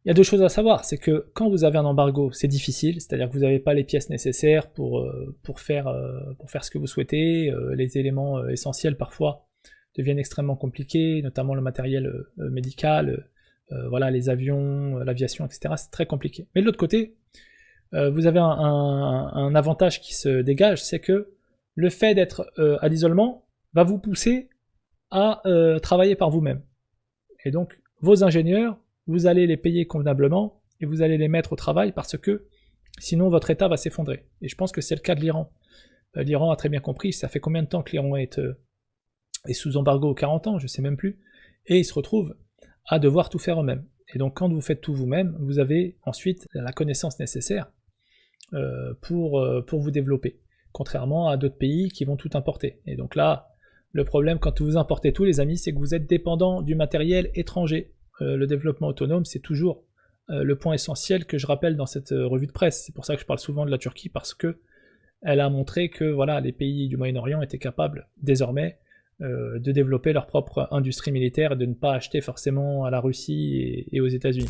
il y a deux choses à savoir, c'est que quand vous avez un embargo, c'est difficile, c'est-à-dire que vous n'avez pas les pièces nécessaires pour faire ce que vous souhaitez, les éléments essentiels parfois deviennent extrêmement compliqués, notamment le matériel médical, voilà, les avions, l'aviation, etc. C'est très compliqué. Mais de l'autre côté, vous avez un avantage qui se dégage, c'est que le fait d'être à l'isolement va vous pousser à travailler par vous-même. Et donc, vos ingénieurs, vous allez les payer convenablement et vous allez les mettre au travail parce que sinon votre État va s'effondrer. Et je pense que c'est le cas de l'Iran. L'Iran a très bien compris, ça fait combien de temps que l'Iran est sous embargo? 40 ans, je sais même plus. Et ils se retrouvent à devoir tout faire eux-mêmes. Et donc quand vous faites tout vous-même, vous avez ensuite la connaissance nécessaire pour vous développer. Contrairement à d'autres pays qui vont tout importer. Et donc là, le problème quand vous importez tout, les amis, c'est que vous êtes dépendant du matériel étranger. Le développement autonome, c'est toujours le point essentiel que je rappelle dans cette revue de presse. C'est pour ça que je parle souvent de la Turquie, parce que elle a montré que voilà, les pays du Moyen-Orient étaient capables désormais de développer leur propre industrie militaire et de ne pas acheter forcément à la Russie et aux États-Unis.